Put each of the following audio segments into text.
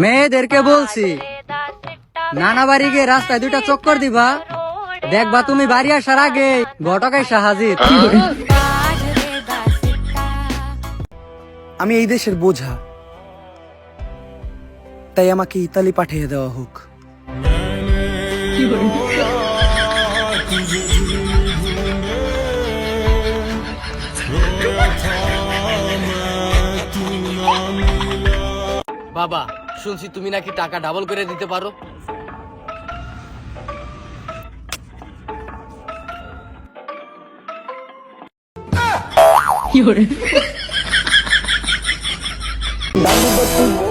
মেয়েদেরকে বলছি নানা বাড়ি গিয়ে রাস্তায় দুইটা চক্কর দিবা, দেখবা তুমি বাড়ি আসার আগে ঘটক এসে হাজির। আমি এই দেশের বোঝা, তাই আমাকে ইতালি পাঠিয়ে দেওয়া হোক। বাবা, শুনছি তুমি নাকি টাকা ডাবল করে দিতে পারো।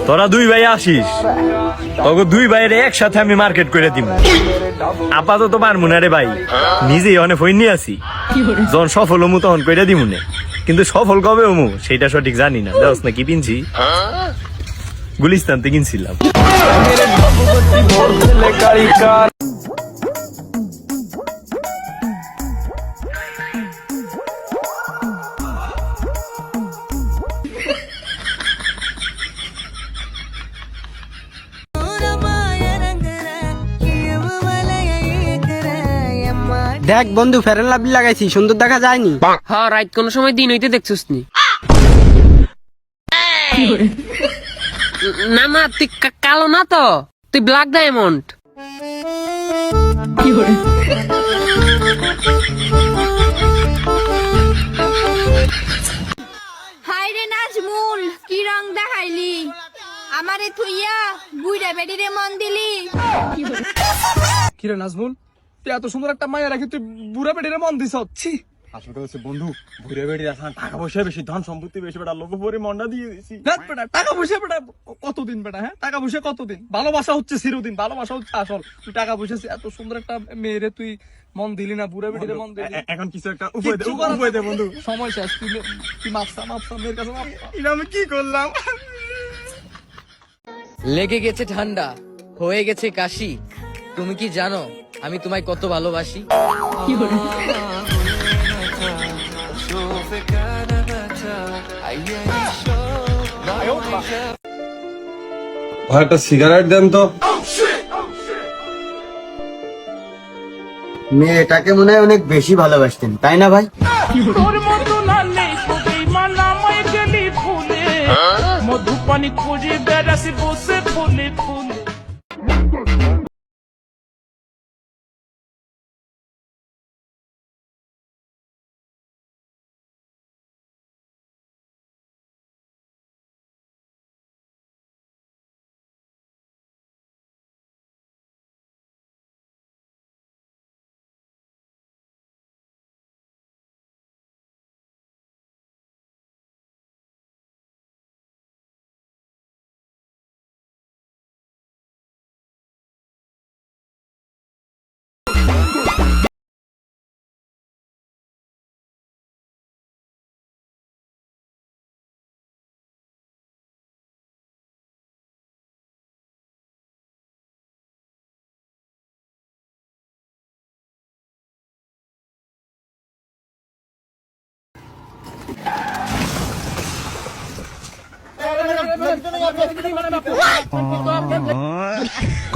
তোরা দুই ভাই আসিস, তোকে দুই ভাইয়ের একসাথে আমি মার্কেট করে দিব। আপাতত পারমু না রে ভাই, নিজেই অনেক ফইন নিয়ে আসি। যখন সফল হমু তখন কইরা দিমুনে, কিন্তু সফল কবে হমু সেটা সঠিক জানি না। দেখ না কি কিনছি, গুলিস্তান থেকে কিনছিলাম। দেখ বন্ধু, ফেরেন লাভলি লাগাইছি, সুন্দর দেখা যায়নি? হ্যাঁ, রাইট কোন সময় দিন হইতে দেখছিস নি? না না, তুই কালো না তো, তুই ব্ল্যাক ডায়মন্ড। হাই রে নাজমুল, কি রং দেখাইলি আমারে থুইয়া বুইড়া বেডিরে মন দিলি। কিরে নাজমুল, তুই এত সুন্দর একটা মায়া রাখি তুই বুড়া বেটিরে মন দিছ? ছি, আসলে হচ্ছে বন্ধু, বুড়া বেটি রাখা টাকা পয়সা বেশি, ধন সম্পত্তি বেশি, বেটা লোক পরে মনটা দিয়ে দিছি। বেটা টাকা পয়সা বেটা কতদিন বেটা, হ্যাঁ টাকা পয়সা কতদিন? ভালোবাসা হচ্ছে চিরদিন, ভালোবাসা হচ্ছে আসল। তুই টাকা পয়সা এত সুন্দর একটা মেয়েরে তুই মন দিলি না, বুড়া বেটিরে মন দিলি। এখন কিছু একটা উপায় দে বন্ধু, সময় শেষ। তুই মাপসা মেয়ের কাছে এটা আমি কি করলাম? লেগে গেছে ঠান্ডা, হয়ে গেছে কাশি, তুমি কি জানো আমি তোমায় কত ভালোবাসি? ভাই একটা সিগারেট দেন তো। মেয়েটাকে মনে হয় অনেক বেশি ভালোবাসতেন, তাই না ভাই? মধুপানি খুঁজে বেড়াছি বসে ফুলে ফুলে।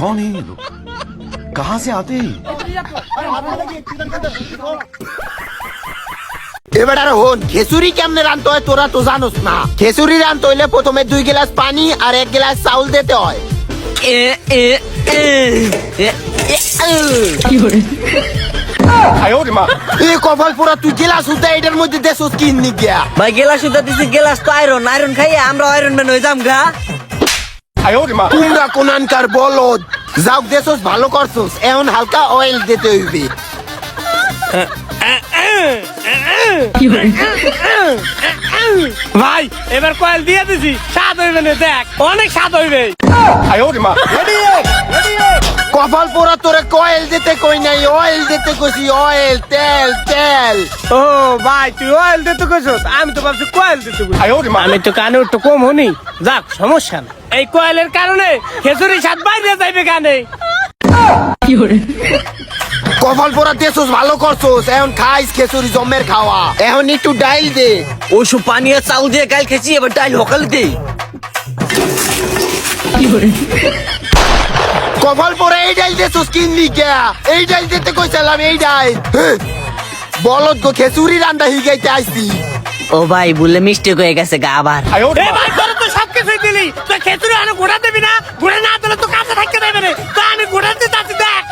कौन है ये लोग, कहाँ से आते हैं? এবার আর হন, খেসুরি কেমনে রানতে হয় তোরা তো জানোস না। খেসুরি রানতে হইলে প্রথমে 2 গ্লাস পানি আর 1 গ্লাস চাউল দিতে হয়। কপাল পোড়া, তুই গেলাস উঠে এটার মধ্যে দেশস কি নিগিয়া? ভাই গেলা সুদা দিছি, গেলাস তো আয়রন, আয়রন খাইয়ে আমরা আয়রন ম্যান হয়ে যাম গা। তোমরা কোনানকার বলদ, যাও দেশস ভালো করছস, এখন হালকা অয়েল দিতে হইবে। ভাই এবার কয়েল দিয়ে দিছি, স্বাদ হইবে না, দেখ অনেক স্বাদ হইবে। কপাল পোড়া, তোরে কয়েল দিতে কই নাই, অয়েল দিতে কইছি, অয়েল, তেল তেল। ও ভাই, তুই অয়েল দিতে কইছস, আমি তো ভাবছি কয়েল দিতে কইছি। আমি তো কানে একটু কম হনি, যাক সমস্যা না। এই কয়েলের কারণে খেজুরি স্বাদ বাইরে যাইবে কানে। কপাল পোড়া দেশস ভালো করছস, এখন খাইস খেসুরি জমের খাওয়া। এখন একটু ডাইল দে। ওইসব পানি আর চাউল দিয়ে কাল খেয়েছি, এবার ডাইল হকাল দে। কপাল পরে এই ডাইল দেছস কিনলি কে? এই ডাইল দিতে কইছিলাম এই ডাইল। বলদ গো খেসুরি রান্দা হিগাইতে আইছি। ও ভাই বললে মিস্টেক হয়ে গেছে গা আবার। এ ভাই তোরা তো সব কিছুই দিলি, তো খেতুরি আনো ঘোড়া দিবি না? ঘোড়া না দিলে তো কাছে থাকতে দেবে না। তো আমি ঘোড়া দিতে দেখ।